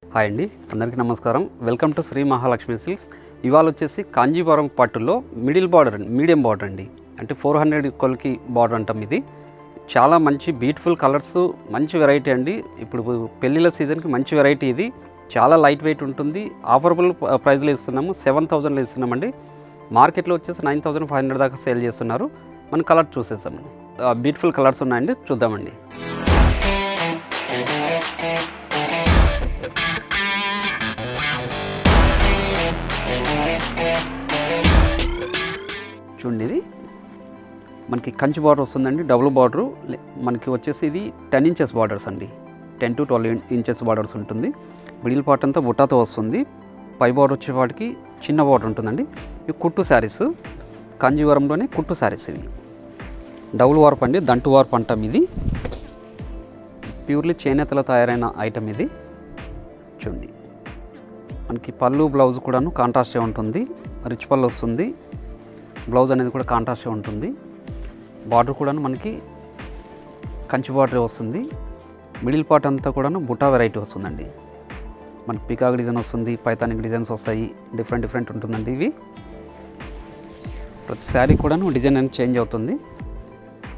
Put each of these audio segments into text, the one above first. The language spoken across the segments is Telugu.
హాయ్ అండి, అందరికీ నమస్కారం. Welcome to Shri Mahalakshmi silks. ఇవాళ వచ్చేసి కాంజీవరం పట్టులో మీడియం బార్డర్ అండి. అంటే 400 కొలకి బార్డర్ అంటాం. ఇది చాలా మంచి బ్యూటిఫుల్ కలర్స్, మంచి వెరైటీ అండి. ఇప్పుడు పెళ్ళిళ్ళ సీజన్కి మంచి వెరైటీ ఇది. చాలా లైట్ వెయిట్ ఉంటుంది. ఆఫరబుల్ ప్రైస్లో ఇస్తున్నాము. 7,000లో ఇస్తున్నామండి. మార్కెట్లో వచ్చేసి 9,500 దాకా సేల్ చేస్తున్నారు. మనం కలర్ చూసేసామండి. బ్యూటిఫుల్ కలర్స్ ఉన్నాయండి, చూద్దామండి. చూడండి, ఇది మనకి కంచి బార్డర్ వస్తుందండి. డబుల్ బార్డరు మనకి వచ్చేసి ఇది 10 ఇంచెస్ బార్డర్స్ అండి. 10 to 12 ఇంచెస్ బార్డర్స్ ఉంటుంది. మిడిల్ పార్ట్ అంతా బుట్టాతో వస్తుంది. పై బార్డర్ వచ్చేవాటికి చిన్న బార్డర్ ఉంటుందండి. ఇవి కుట్టు శారీస్, కాంజీవరంలోనే కుట్టు శారీస్. ఇవి డబుల్ వార్ప్ అండి, దంటు వార్ప్ అంటాం. ఇది ప్యూర్లీ చేనేతలో తయారైన ఐటమ్. ఇది చూడండి, మనకి పళ్ళు బ్లౌజ్ కూడాను కాంట్రాస్టే ఉంటుంది. రిచ్ పళ్ళు వస్తుంది. బ్లౌజ్ అనేది కూడా కాంట్రాస్టే ఉంటుంది. బార్డర్ కూడాను మనకి కంచి బార్డర్ వస్తుంది. మిడిల్ పార్ట్ అంతా కూడాను బుటా వెరైటీ వస్తుందండి. మనకి పికాక్ డిజైన్ వస్తుంది, పైతానిక్ డిజైన్స్ వస్తాయి. డిఫరెంట్ ఉంటుందండి. ఇవి ప్రతి శారీ కూడాను డిజైన్ అనేది చేంజ్ అవుతుంది.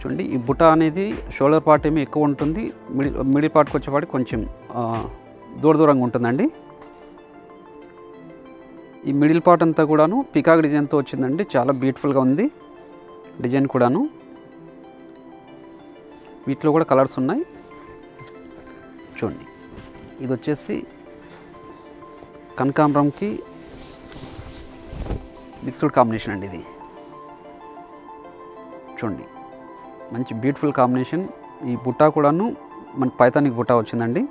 చూడండి, ఈ బుటా అనేది షోల్డర్ పార్ట్ ఏమీ ఎక్కువ ఉంటుంది. మిడిల్ పార్ట్కి వచ్చేవాడికి కొంచెం దూరంగా ఉంటుందండి. ఈ మిడిల్ పార్ట్ అంతా కూడాను పికాక్ డిజైన్తో వచ్చిందండి. చాలా బ్యూటిఫుల్గా ఉంది డిజైన్ కూడాను. వీటిలో కూడా కలర్స్ ఉన్నాయి. చూడండి, ఇది వచ్చేసి కనకాంబరంకి మిక్స్డ్ కాంబినేషన్ అండి. ఇది చూడండి, మంచి బ్యూటిఫుల్ కాంబినేషన్. ఈ బుట్టా కూడాను మనకి పైతానిక్ బుట్టా వచ్చిందండి.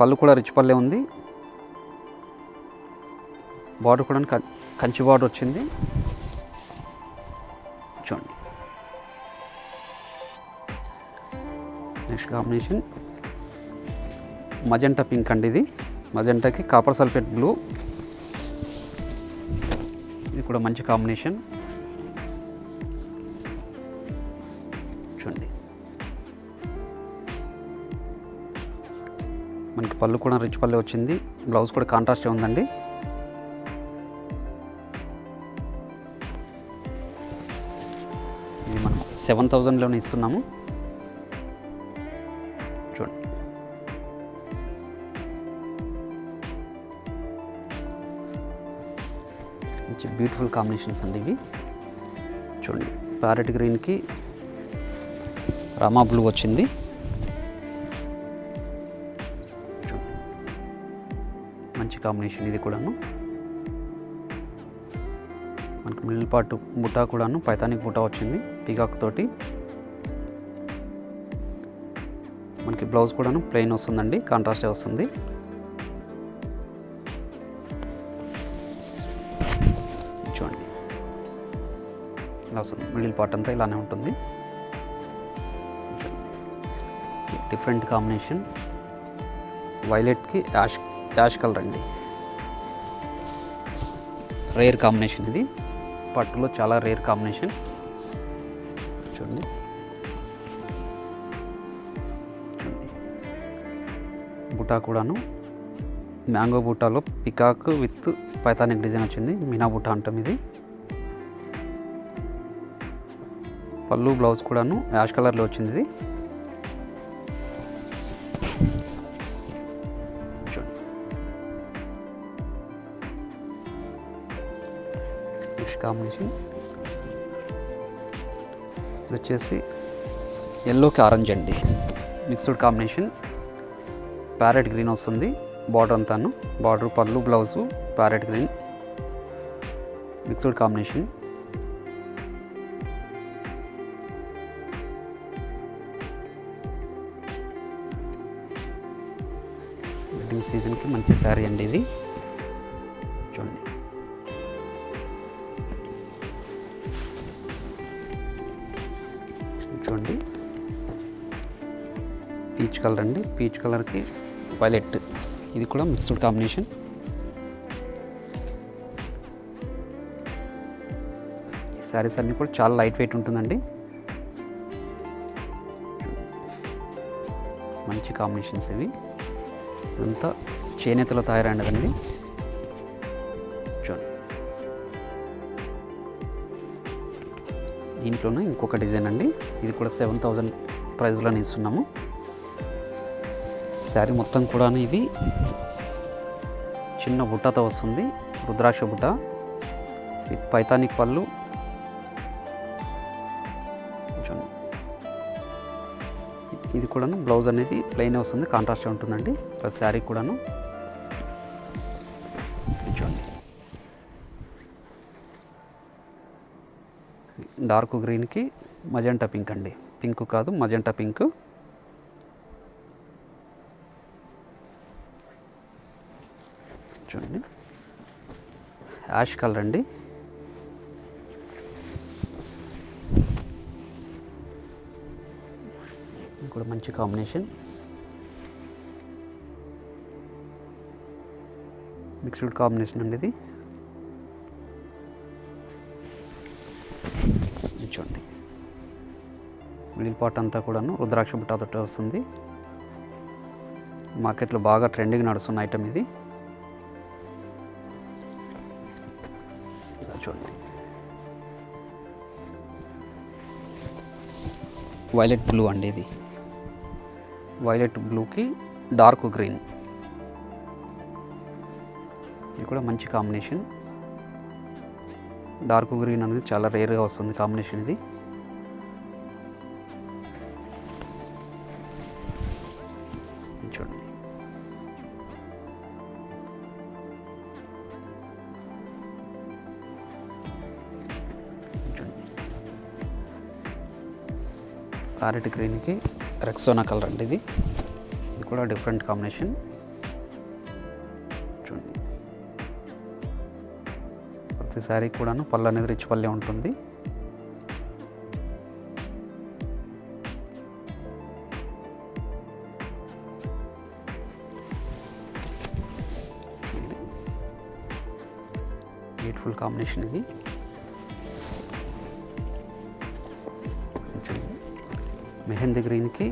పళ్ళు కూడా రిచ్ పల్లె ఉంది. బార్డర్ కూడా కంచి బార్డర్ వచ్చింది. చూడండి, నెక్స్ట్ కాంబినేషన్ మజెంటా పింక్ అండి. ఇది మజెంటాకి కాపర్ సల్ఫేట్ బ్లూ. ఇది కూడా మంచి కాంబినేషన్. చూడండి, మనకి పళ్ళు కూడా రిచ్ పల్లె వచ్చింది. బ్లౌజ్ కూడా కాంట్రాస్టే ఉందండి. ఇది మనం 7,000లోనే ఇస్తున్నాము. చూడండి, మంచి బ్యూటిఫుల్ కాంబినేషన్స్ అండి ఇవి. చూడండి, ప్యారెట్ గ్రీన్కి రామా బ్లూ వచ్చింది. చూడండి, మంచి కాంబినేషన్ ఇది కూడాను. మనకి మిడిల్ పార్ట్ బుట్టా కూడాను పైతానిక్ బుట్టా వచ్చింది పీకాక్ తోటి. మనకి బ్లౌజ్ కూడాను ప్లెయిన్ వస్తుందండి, కాంట్రాస్టే వస్తుంది. చూడండి, ఇలా వస్తుంది. మిడిల్ పార్ట్ అంతా ఇలానే ఉంటుంది. Different combination. వైలెట్కి యాష్ కలర్ అండి. Rare combination. ఇది పట్టులో చాలా రేర్ కాంబినేషన్. చూడండి, బుటా కూడాను మ్యాంగో బుటాలో పికాక్ విత్ పైతానిక్ డిజైన్ వచ్చింది. మీనా బుటా అంటాం. ఇది పళ్ళు బ్లౌజ్ కూడాను యాష్ కలర్లో వచ్చింది. ఇది చూడండి, నెక్స్ట్ కాంబినేషన్ ఇది వచ్చేసి ఎల్లోకి ఆరెంజ్ అండి. Mixed combination. ప్యారెట్ గ్రీన్ వస్తుంది బార్డర్ అంతాను. బార్డర్ పళ్ళు blouse parrot green mixed combination. Wedding సీజన్కి మంచి శారీ అండి ఇది. చూడండి, చూడండి, పీచ్ కలర్ అండి. పీచ్ కలర్కి వైలెట్. ఇది కూడా మిక్స్డ్ కాంబినేషన్. ఈ శారీస్ అన్నీ కూడా చాలా లైట్ వెయిట్ ఉంటుందండి. మంచి కాంబినేషన్స్ ఇవి. ఇదంతా చేనేతలో తయారైనదండి. చూడండి, దీంట్లోనే ఇంకొక డిజైన్ అండి. ఇది కూడా 7000 ప్రైస్లోనే ఇస్తున్నాము. శారీ మొత్తం కూడా ఇది చిన్న బుట్టతో వస్తుంది, రుద్రాక్ష బుట్ట విత్ పైతానిక్ పళ్ళు. ఇది కూడాను బ్లౌజ్ అనేది ప్లెయిన్ వస్తుంది, కాంట్రాస్ట్ ఉంటుందండి. ప్లస్ శారీ కూడాను చూడండి, డార్క్ గ్రీన్కి మజెంటా పింక్ అండి. పింక్ కాదు, మజెంటా పింక్. చూడండి, యాష్ కలర్ అండి. ఇది కూడా మంచి కాంబినేషన్, మిక్స్డ్ కాంబినేషన్ అండి ఇది. చూడండి, మిడిల్ పార్ట్ అంతా కూడాను రుద్రాక్ష బుట్టతో వస్తుంది. మార్కెట్లో బాగా ట్రెండింగ్ నడుస్తున్న ఐటమ్ ఇది. చూడండి, వైలెట్ బ్లూ అండి. ఇది వైలెట్ బ్లూకి డార్క్ గ్రీన్, ఇది కూడా మంచి కాంబినేషన్. డార్క్ గ్రీన్ అనేది చాలా రేర్గా వస్తుంది కాంబినేషన్ ఇది. చూడండి, ప్యారెట్ గ్రీన్కి రెక్సోనా కలర్ అండి. ఇది కూడా డిఫరెంట్ కాంబినేషన్. చూడండి, ప్రతి శారీ కూడాను పళ్ళు అనేది రిచ్ పల్లె ఉంటుంది. బ్యూటిఫుల్ కాంబినేషన్ ఇది. మెహందీ గ్రీన్కి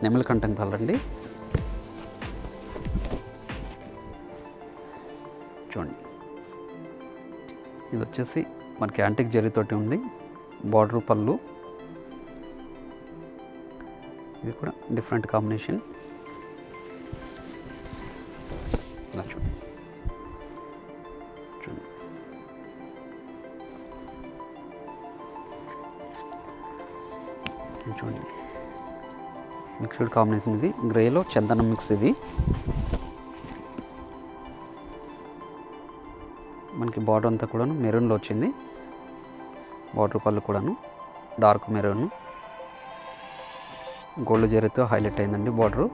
నెమలికంఠం కలర్ అండి. చూడండి, ఇది వచ్చేసి మనకి యాంటిక్ జరీతోటి ఉంది, బార్డర్ పళ్ళు. ఇది కూడా డిఫరెంట్ కాంబినేషన్. ఇలా చూడండి, చూడండి, చూడండి, మిక్స్డ్ కాంబినేషన్ ఇది. గ్రేలో చందనం మిక్స్ ఇది. మనకి బార్డర్ అంతా కూడాను మెరూన్లో వచ్చింది. బార్డర్ పళ్ళు కూడాను డార్క్ మెరూన్, గోల్డ్ జరీతో హైలైట్ అయిందండి బార్డరు.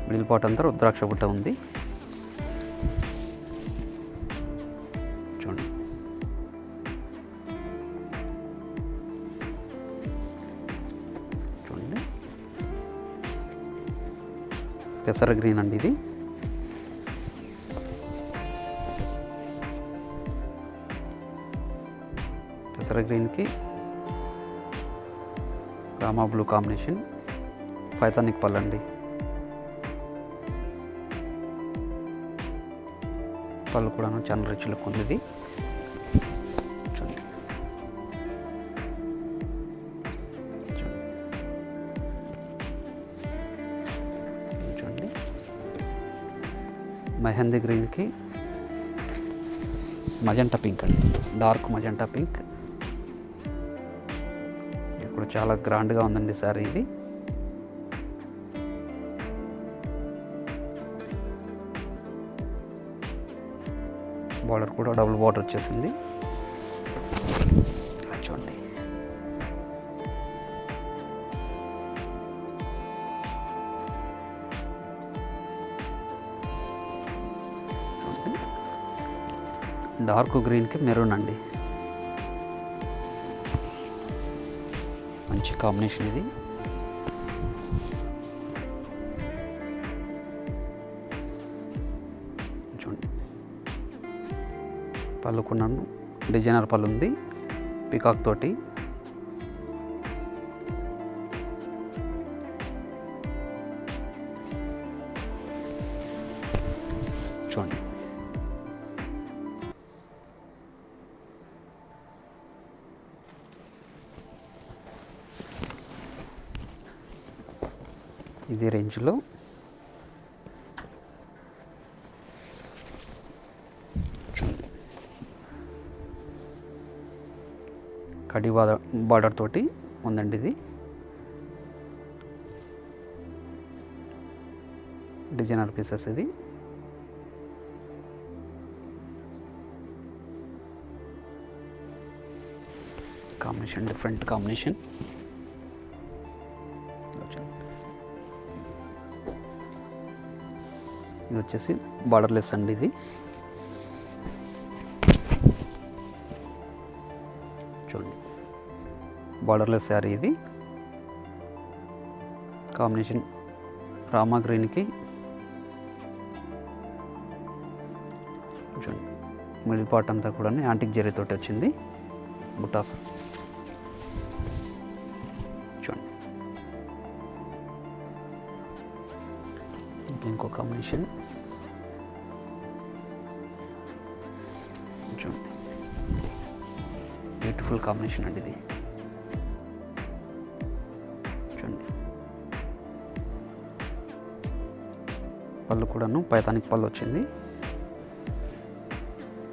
మిడిల్ పార్ట్ అంతా రుద్రాక్ష బుట్ట ఉంది. చూడండి, చూడండి, పెసర గ్రీన్ అండి ఇది. పెసర గ్రీన్కి రామా బ్లూ కాంబినేషన్, పైతానిక్ పళ్ళు అండి. పళ్ళు కూడా చాలా రిచ్ లుక్ ఉంది ఇది. చూడండి, చూడండి, మెహందీ గ్రీన్కి మజంటా పింక్ అండి, డార్క్ మజంటా పింక్. ఇప్పుడు చాలా గ్రాండ్గా ఉందండి సారీ ఇది. బార్డర్ కూడా డబుల్ బార్డర్ వచ్చేసింది. చూడండి, డార్క్ గ్రీన్కి మెరూన్ అండి. మంచి కాంబినేషన్ ఇది. చూడండి, పళ్ళు కొన్నాను, డిజైనర్ పళ్ళు ఉంది పికాక్ తోటి. చూడండి. ఇదే రేంజ్లో కడి బార్డర్ తోటి ఉందండి. ఇది డిజైనర్ పీసెస్. ఇది కాంబినేషన్ డిఫరెంట్ కాంబినేషన్. ఇది వచ్చేసి బార్డర్లెస్ అండి. ఇది చూడండి, బార్డర్లెస్ శారీ. ఇది కాంబినేషన్ రామా గ్రీన్కి చూడండి, మిడిల్ పార్ట్ అంతా కూడా యాంటిక్ జరీతోటి వచ్చింది. బుటాస్ చూడండి. ఇంకో కాంబినేషన్ చూడండి, బ్యూటిఫుల్ కాంబినేషన్ అండి. ఇది చూడండి, పళ్ళు కూడాను పైతానిక్ పళ్ళు వచ్చింది.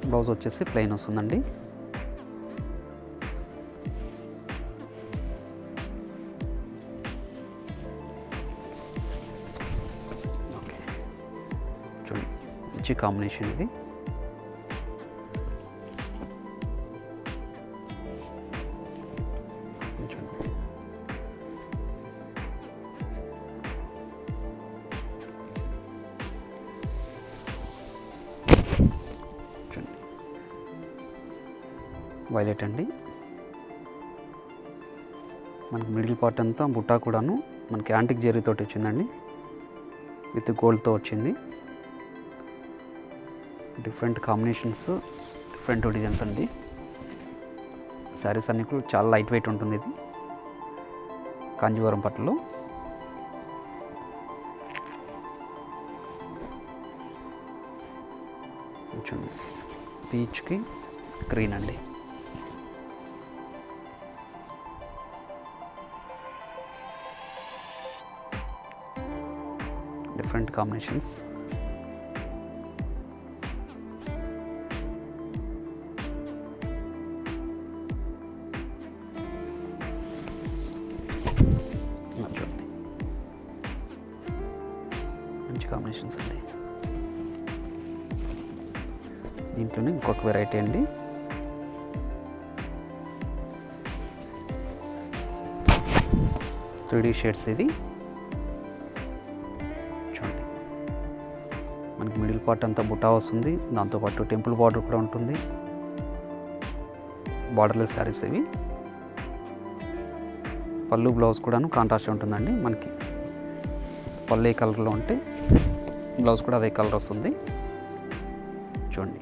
బ్లౌజ్ వచ్చేసి ప్లెయిన్ వస్తుందండి. ఓకే, చూడండి, మంచి కాంబినేషన్ ఇది. వైలెట్ అండి. మనకి మిడిల్ పార్ట్ అంతా బుట్టా కూడాను మనకి యాంటిక్ జరీతోటి వచ్చిందండి. విత్ గోల్డ్తో వచ్చింది. డిఫరెంట్ కాంబినేషన్స్, డిఫరెంట్ డిజైన్స్ అండి. శారీస్ అన్నీ కూడా చాలా లైట్ వెయిట్ ఉంటుంది. ఇది కాంజీవరం పట్టులో. చూడండి, పీచ్కి గ్రీన్ అండి. Different combinations. చూడండి, మంచి కాంబినేషన్స్ అండి. దీంట్లోనే ఇంకొక వెరైటీ అండి. Three shades. ఇది చూడండి, మనకి మిడిల్ పార్ట్ అంతా బుట్టా వస్తుంది. దాంతోపాటు టెంపుల్ బార్డర్ కూడా ఉంటుంది. బార్డర్లెస్ శారీస్ ఇవి. పళ్ళు బ్లౌజ్ కూడాను కాంట్రాస్ట్ ఉంటుందండి. మనకి పళ్ళు ఏ కలర్లో ఉంటే బ్లౌజ్ కూడా అదే కలర్ వస్తుంది. చూడండి,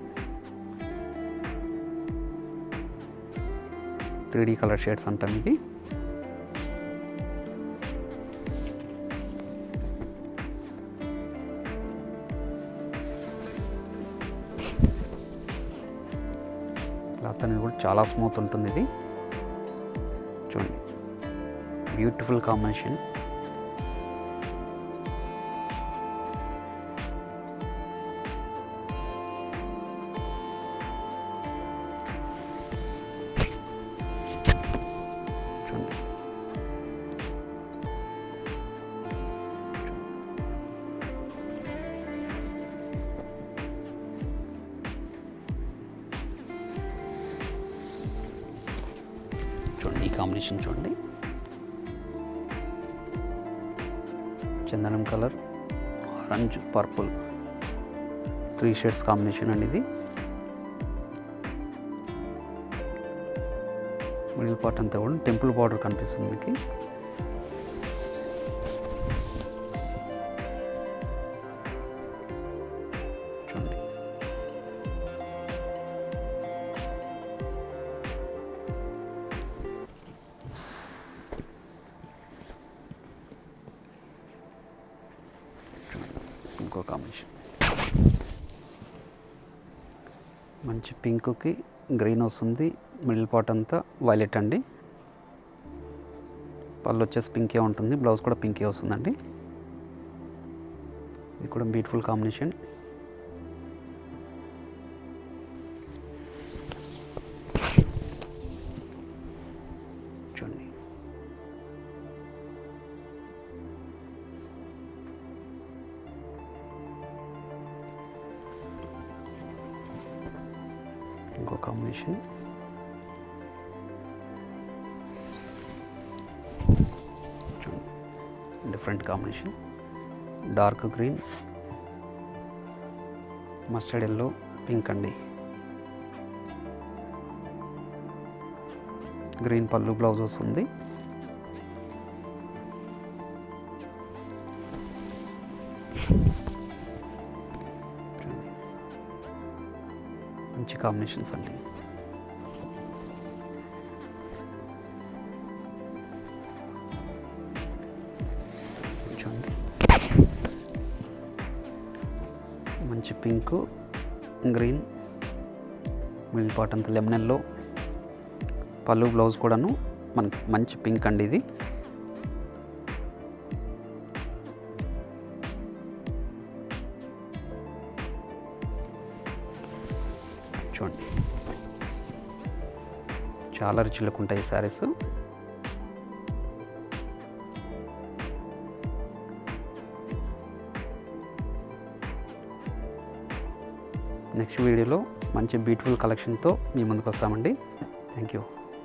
3D కలర్ షేడ్స్ అంటాం. ఇది క్లాత్ అనేది కూడా చాలా స్మూత్ ఉంటుంది. ఇది చూడండి, బ్యూటిఫుల్ కాంబినేషన్. చూడండి, చూడండి, ఈ కాంబినేషన్ చూడండి. చందనం colour, orange, purple, 3 shades combination అండి. ఇది మిడిల్ పార్ట్ అంతా కూడా టెంపుల్ బార్డర్ కనిపిస్తుంది మీకు. చూడండి, ఇంకో కాంబినేషన్. మంచి పింక్కి గ్రీన్ వస్తుంది, మిడిల్ పార్ట్ అంతా వైలెట్ అండి. పళ్ళు వచ్చేసి పింకే ఉంటుంది, బ్లౌజ్ కూడా పింకే వస్తుందండి. ఇది కూడా బ్యూటిఫుల్ కాంబినేషన్. చూడండి, ఇంకో combination. Different combination, dark green, mustard yellow, pink అండి. గ్రీన్ పళ్ళు, బ్లౌజ్ వస్తుంది. మంచి కాంబినేషన్స్ అండి. మంచి పింక్, గ్రీన్, మిడిల్ పార్ట్ అంతా లెమన్ ఎల్లో, పళ్ళు బ్లౌజ్ కూడాను మనకి మంచి పింక్ అండి. ఇది చూడండి, చాలా రిచ్ లుక్ ఉంటాయి ఈ శారీస్. నెక్స్ట్ వీడియోలో మంచి బ్యూటిఫుల్ కలెక్షన్తో మీ ముందుకు వస్తామండి. Thank you.